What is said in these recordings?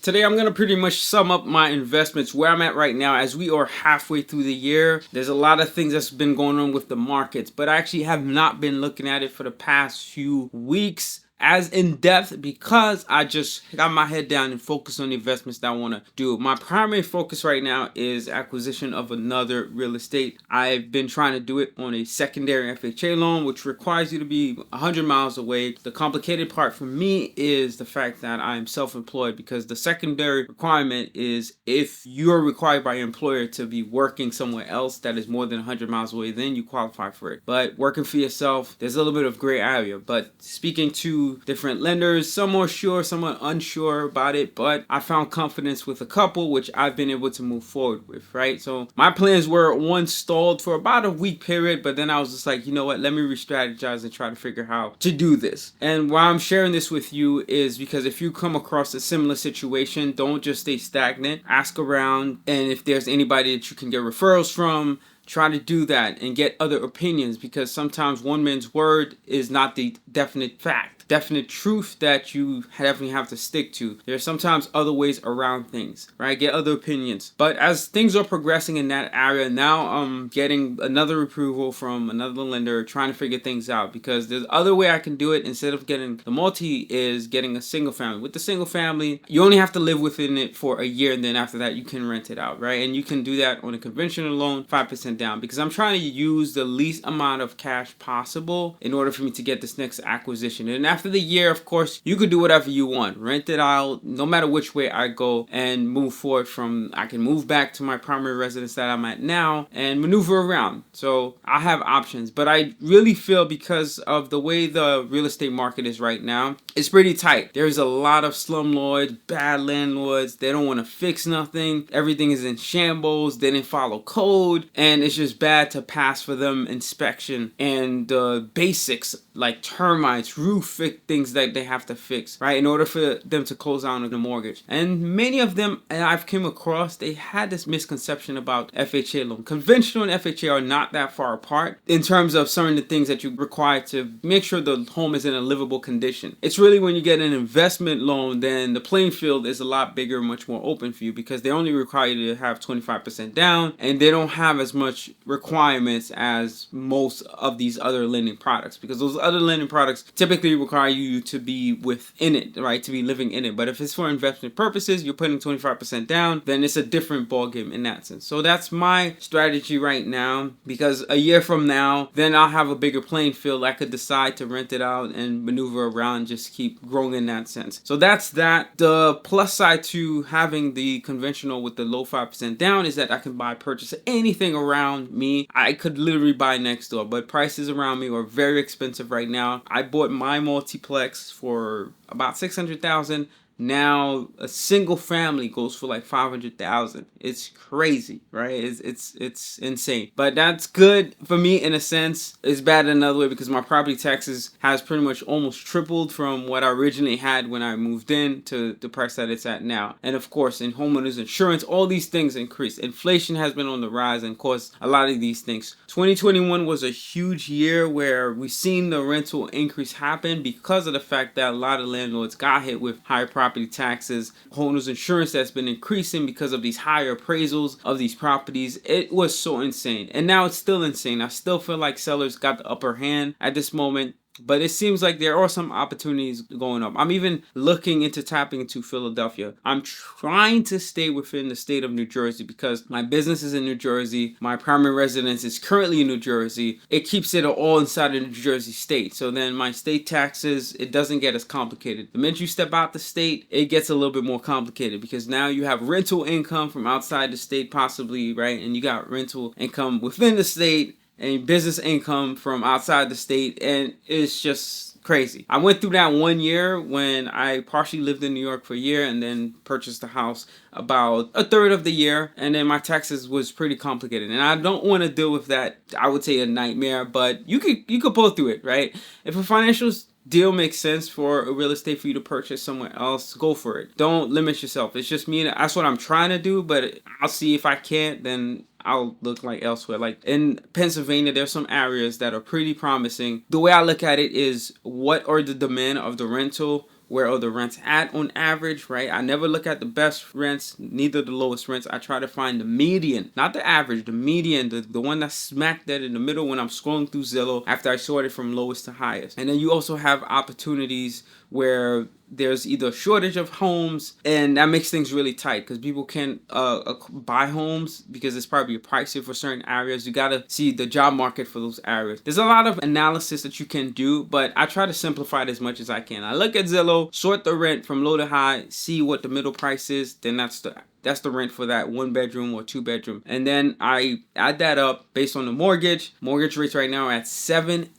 Today, I'm going to pretty much sum up my investments where I'm at right now as we are halfway through the year. There's a lot of things that's been going on with the markets, but I actually have not been looking at it for the past few weeks as in depth because I just got my head down and focused on the investments that I want to do. My primary focus right now is acquisition of another real estate. I've been trying to do it on a secondary FHA loan, which requires you to be 100 miles away. The complicated part for me is the fact that I'm self-employed, because the secondary requirement is if you're required by your employer to be working somewhere else that is more than 100 miles away, then you qualify for it. But working for yourself, there's a little bit of gray area. But speaking to different lenders, some are sure, some are unsure about it, but I found confidence with a couple which I've been able to move forward with, right? So my plans were once stalled for about a week period, but then I was just like, you know what, let me re-strategize and try to figure out how to do this. And why I'm sharing this with you is because if you come across a similar situation, don't just stay stagnant. Ask around, and if there's anybody that you can get referrals from, try to do that and get other opinions, because sometimes one man's word is not the definite fact, definite truth that you definitely have to stick to. There's sometimes other ways around things, right? Get other opinions. But as things are progressing in that area, now I'm getting another approval from another lender, trying to figure things out, because there's other way I can do it instead of getting the multi is getting a single family. With the single family, you only have to live within it for a year, and then after that you can rent it out, right? And you can do that on a conventional loan, 5% down, because I'm trying to use the least amount of cash possible in order for me to get this next acquisition. And after the year, of course, you could do whatever you want, rent it out, no matter which way I go, and move forward from, I can move back to my primary residence that I'm at now and maneuver around. So I have options, but I really feel because of the way the real estate market is right now, it's pretty tight. There's a lot of slumlords, bad landlords. They don't want to fix nothing. Everything is in shambles. They didn't follow code, and it's just bad to pass for them inspection and the basics like termites, roof things that they have to fix, right, in order for them to close down on the mortgage. And many of them I've come across, they had this misconception about FHA loan. Conventional and FHA are not that far apart in terms of some of the things that you require to make sure the home is in a livable condition. It's really when you get an investment loan, then the playing field is a lot bigger, much more open for you, because they only require you to have 25% down, and they don't have as much requirements as most of these other lending products, because those other lending products typically require you to be within it, right, to be living in it. But if it's for investment purposes, you're putting 25% down, then it's a different ballgame in that sense. So that's my strategy right now, because a year from now, then I'll have a bigger playing field. I could decide to rent it out and maneuver around, just keep growing in that sense. So that's that. The plus side to having the conventional with the low 5% down is that I can purchase anything around me. I could literally buy next door, but prices around me are very expensive right now. I bought my multiplex for about $600,000. Now a single family goes for like $500,000. It's crazy, right? It's insane. But that's good for me in a sense. It's bad in another way, because my property taxes has pretty much almost tripled from what I originally had when I moved in to the price that it's at now. And of course, in homeowners insurance, all these things increase. Inflation has been on the rise and caused a lot of these things. 2021 was a huge year where we've seen the rental increase happen because of the fact that a lot of landlords got hit with higher property taxes, homeowners insurance that's been increasing because of these higher appraisals of these properties. It was so insane, and now it's still insane. I still feel like sellers got the upper hand at this moment, but it seems like there are some opportunities going up. I'm even looking into tapping into Philadelphia. I'm trying to stay within the state of New Jersey because my business is in New Jersey. My primary residence is currently in New Jersey. It keeps it all inside of New Jersey state. So then my state taxes, it doesn't get as complicated. The minute you step out the state, it gets a little bit more complicated, because now you have rental income from outside the state possibly, right? And you got rental income within the state and business income from outside the state, and it's just crazy. I went through that 1 year when I partially lived in New York for a year and then purchased a house about a third of the year, and then my taxes was pretty complicated, and I don't want to deal with that. I would say a nightmare, but you could pull through it, right? If a financial deal makes sense for a real estate for you to purchase somewhere else, go for it. Don't limit yourself. It's just me, and that's what I'm trying to do, but I'll see if I can't, then I'll look like elsewhere. Like in Pennsylvania, there's some areas that are pretty promising. The way I look at it is, what are the demand of the rental where are the rents at on average, right? I never look at the best rents, neither the lowest rents. I try to find the median, not the average, the median, the one that's smack dead in the middle when I'm scrolling through Zillow after I sort it from lowest to highest. And then you also have opportunities where there's either a shortage of homes, and that makes things really tight because people can't buy homes because it's probably pricey for certain areas. You gotta see the job market for those areas. There's a lot of analysis that you can do, but I try to simplify it as much as I can. I look at Zillow, sort the rent from low to high, see what the middle price is, then that's the rent for that 1 bedroom or 2 bedroom. And then I add that up based on the mortgage. Mortgage rates right now are at 7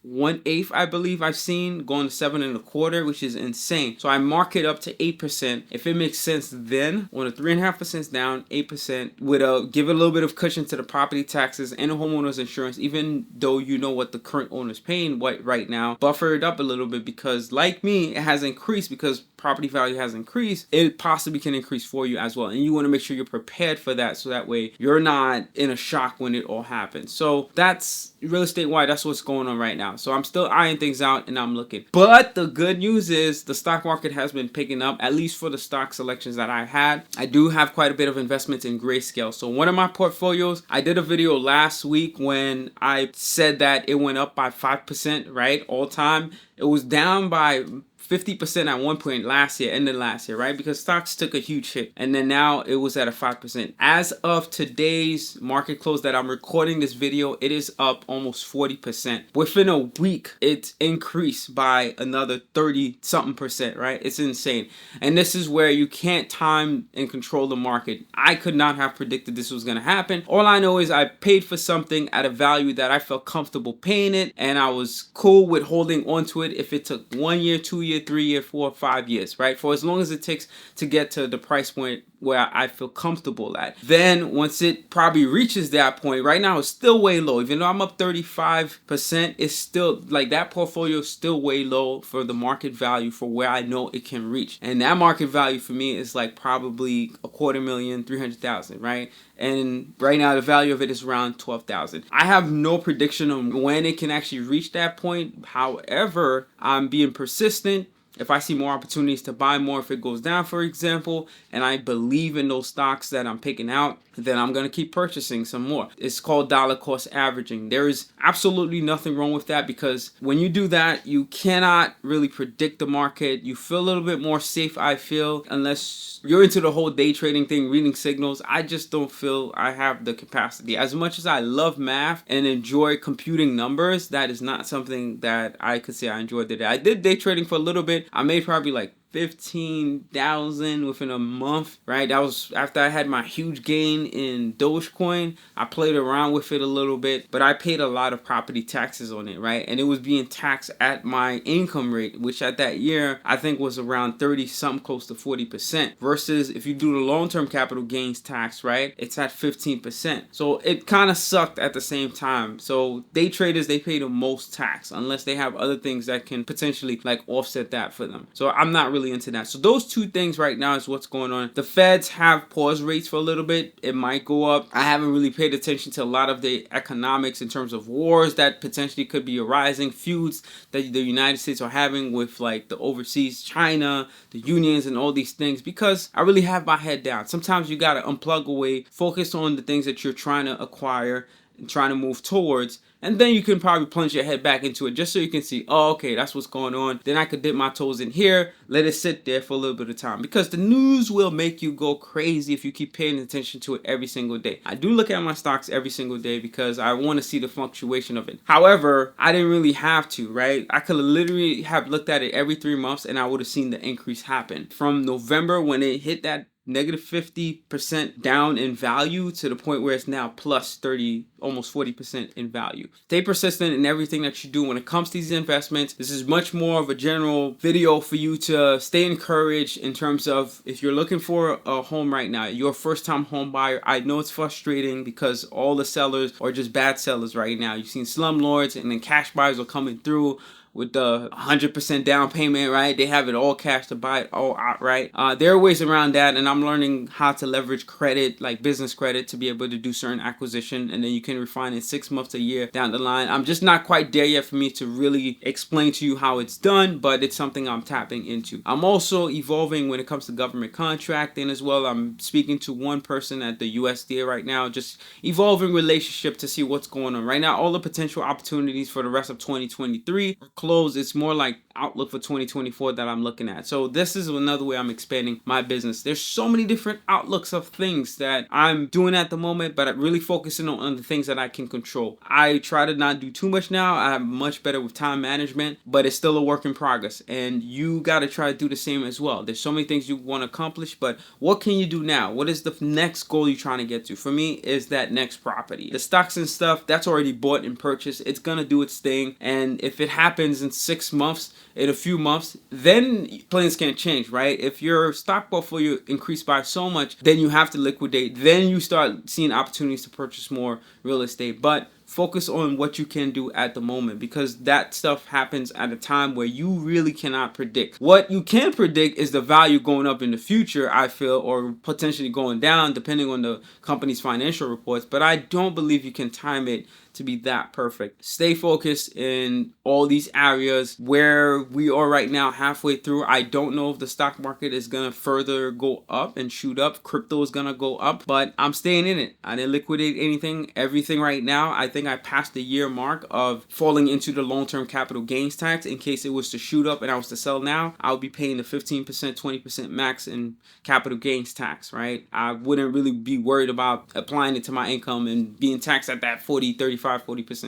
1/8, I believe I've seen, going to 7 1/4, which is insane. So I mark it up to 8%. If it makes sense, then on a 3.5% down, 8% would give it a little bit of cushion to the property taxes and the homeowner's insurance, even though you know what the current owner's paying right now. Buffer it up a little bit because, like me, it has increased because property value has increased. It possibly can increase for you as well, and you want to make sure you're prepared for that, so that way you're not in a shock when it all happens. So that's real estate wide. That's what's going on right now. So I'm still eyeing things out and I'm looking. But the good news is the stock market has been picking up, at least for the stock selections that I had. I do have quite a bit of investments in grayscale. So one of my portfolios, I did a video last week when I said that it went up by 5%, right? All time. It was down by 50% at one point last year, end of last year, right? Because stocks took a huge hit. And then now it was at a 5%. As of today's market close that I'm recording this video, it is up almost 40%. Within a week, it's increased by another 30 something percent, right? It's insane. And this is where you can't time and control the market. I could not have predicted this was going to happen. All I know is I paid for something at a value that I felt comfortable paying it, and I was cool with holding on to it if it took 1 year, 2 year, 3 year, 4 or 5 years, right? For as long as it takes to get to the price point where I feel comfortable at. Then once it probably reaches that point, right now it's still way low. Even though I'm up 35%, it's still like that portfolio is still way low for the market value for where I know it can reach. And that market value for me is like probably $250,000, 300,000, right? And right now the value of it is around 12,000. I have no prediction on when it can actually reach that point. However, I'm being persistent. If I see more opportunities to buy more, if it goes down, for example, and I believe in those stocks that I'm picking out, then I'm going to keep purchasing some more. It's called dollar cost averaging. There is absolutely nothing wrong with that because when you do that, you cannot really predict the market. You feel a little bit more safe, I feel, unless you're into the whole day trading thing, reading signals. I just don't feel I have the capacity. As much as I love math and enjoy computing numbers, that is not something that I could say I enjoyed today. I did day trading for a little bit. I made probably like 15,000 within a month, right? That was after I had my huge gain in Dogecoin. I played around with it a little bit, but I paid a lot of property taxes on it, right? And it was being taxed at my income rate, which at that year I think was around 30 something, close to 40%, versus if you do the long-term capital gains tax, right, it's at 15%. So it kind of sucked at the same time. So day traders, they pay the most tax unless they have other things that can potentially like offset that for them. So I'm not really into that. So those two things right now is what's going on. The Feds have paused rates for a little bit. It might go up. I haven't really paid attention to a lot of the economics in terms of wars that potentially could be arising, feuds that the United States are having with like the overseas, China, the unions and all these things, because I really have my head down. Sometimes you got to unplug away, focus on the things that you're trying to acquire and trying to move towards, and then you can probably plunge your head back into it just so you can see, oh, okay, that's what's going on. Then I could dip my toes in here, let it sit there for a little bit of time, because the news will make you go crazy if you keep paying attention to it every single day. I do look at my stocks every single day because I want to see the fluctuation of it. However, I didn't really have to, right? I could literally have looked at it every 3 months and I would have seen the increase happen. From November when it hit that negative 50% down in value to the point where it's now plus 30, almost 40% in value. Stay persistent in everything that you do when it comes to these investments. This is much more of a general video for you to stay encouraged in terms of if you're looking for a home right now, you're a first-time home buyer. I know it's frustrating because all the sellers are just bad sellers right now. You've seen slumlords and then cash buyers are coming through with the 100% down payment, right? They have it all cash to buy it all outright. There are ways around that, and I'm learning how to leverage credit, like business credit, to be able to do certain acquisition, and then you can refine it 6 months, a year down the line. I'm just not quite there yet for me to really explain to you how it's done, but it's something I'm tapping into. I'm also evolving when it comes to government contracting as well. I'm speaking to one person at the USDA right now, just evolving relationship to see what's going on. Right now, all the potential opportunities for the rest of 2023 are closed. It's more like outlook for 2024 that I'm looking at. So this is another way I'm expanding my business. There's so many different outlooks of things that I'm doing at the moment, but I'm really focusing on the things that I can control. I try to not do too much now. I'm much better with time management, but it's still a work in progress, and you got to try to do the same as well. There's so many things you want to accomplish, but what can you do now? What is the next goal you're trying to get to? For me, is that next property. The stocks and stuff, that's already bought and purchased. It's gonna do its thing, and if it happens in 6 months, in a few months, then plans can't change, right? If your stock portfolio increased by so much, then you have to liquidate. Then you start seeing opportunities to purchase more real estate. But focus on what you can do at the moment, because that stuff happens at a time where you really cannot predict. What you can predict is the value going up in the future, I feel, or potentially going down depending on the company's financial reports, but I don't believe you can time it to be that perfect. Stay focused in all these areas. Where we are right now, halfway through, I don't know if the stock market is gonna further go up and shoot up. Crypto is gonna go up, but I'm staying in it. I didn't liquidate everything right now. I think I passed the year mark of falling into the long-term capital gains tax. In case it was to shoot up and I was to sell now, I would be paying the 15%, 20% max in capital gains tax, right? I wouldn't really be worried about applying it to my income and being taxed at that 40%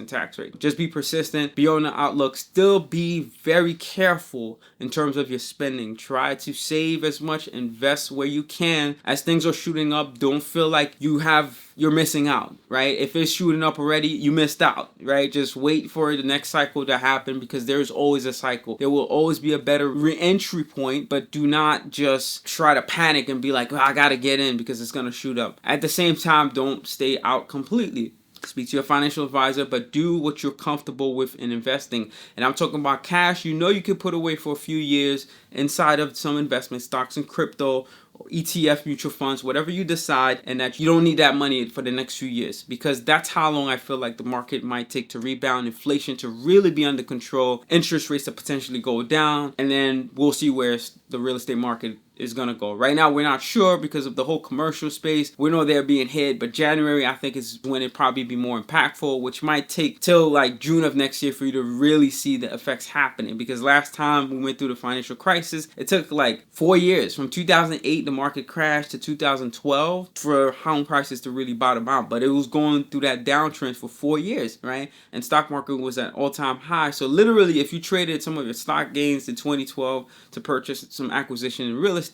tax rate. Just be persistent, be on the outlook, still be very careful in terms of your spending. Try to save as much, invest where you can. As things are shooting up, don't feel like you're missing out, right? If it's shooting up already, you missed out, right? Just wait for the next cycle to happen, because there's always a cycle. There will always be a better re-entry point, but do not just try to panic and be like, I gotta get in because it's gonna shoot up. At the same time, don't stay out completely. Speak to your financial advisor, but do what you're comfortable with in investing. And I'm talking about cash. You know, you can put away for a few years inside of some investment stocks and crypto, or ETF mutual funds, whatever you decide, and that you don't need that money for the next few years, because that's how long I feel like the market might take to rebound, inflation to really be under control, interest rates to potentially go down, and then we'll see where the real estate market is gonna go. Right now, we're not sure because of the whole commercial space. We know they're being hit, but January, I think, is when it probably be more impactful, which might take till like June of next year for you to really see the effects happening. Because last time we went through the financial crisis, it took like 4 years, from 2008, the market crashed, to 2012 for home prices to really bottom out. But it was going through that downtrend for 4 years, right? And stock market was at all-time high. So literally, if you traded some of your stock gains in 2012 to purchase some acquisition in real estate,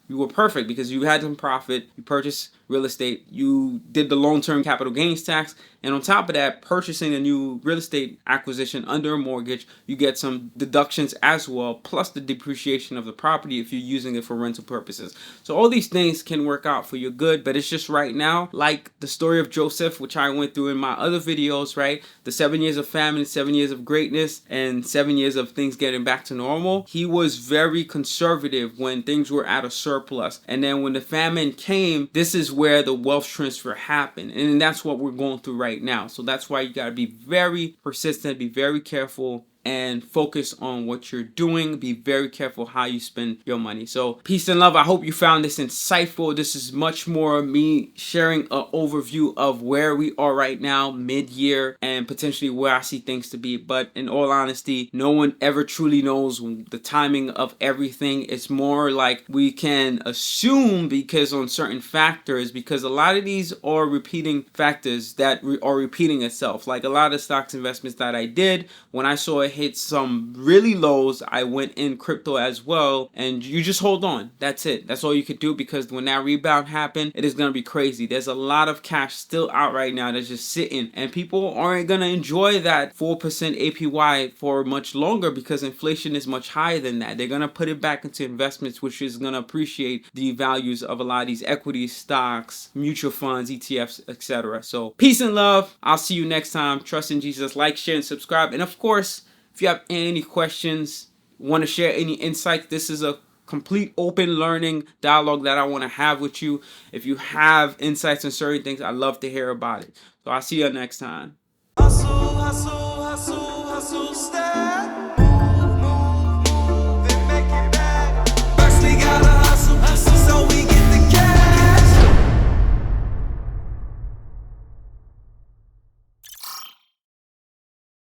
you were perfect, because you had some profit, you purchased real estate, you did the long-term capital gains tax, and on top of that, purchasing a new real estate acquisition under a mortgage, you get some deductions as well, plus the depreciation of the property if you're using it for rental purposes. So all these things can work out for your good, but it's just right now, like the story of Joseph, which I went through in my other videos, right? The 7 years of famine, 7 years of greatness, and 7 years of things getting back to normal. He was very conservative when things were at a surplus. And then when the famine came, this is where the wealth transfer happened. And that's what we're going through right now. So that's why you got to be very persistent, be very careful, and focus on what you're doing. Be very careful how you spend your money. So peace and love. I hope you found this insightful. This is much more me sharing an overview of where we are right now, mid-year, and potentially where I see things to be. But in all honesty, no one ever truly knows the timing of everything. It's more like we can assume because on certain factors, because a lot of these are repeating factors that are repeating itself. Like a lot of stocks investments that I did, when I saw it hit some really lows, I went in crypto as well, and you just hold on. That's it. That's all you could do, because when that rebound happened, it is going to be crazy. There's a lot of cash still out right now that's just sitting, and people aren't going to enjoy that 4% APY for much longer, because inflation is much higher than that. They're going to put it back into investments, which is going to appreciate the values of a lot of these equities, stocks, mutual funds, ETFs, etc. So peace and love. I'll see you next time. Trust in Jesus. Like, share, and subscribe. And of course, If you have any questions, want to share any insights, this is a complete open learning dialogue that I want to have with you. If you have insights on certain things, I'd love to hear about it. So I'll see you next time. Hustle, hustle.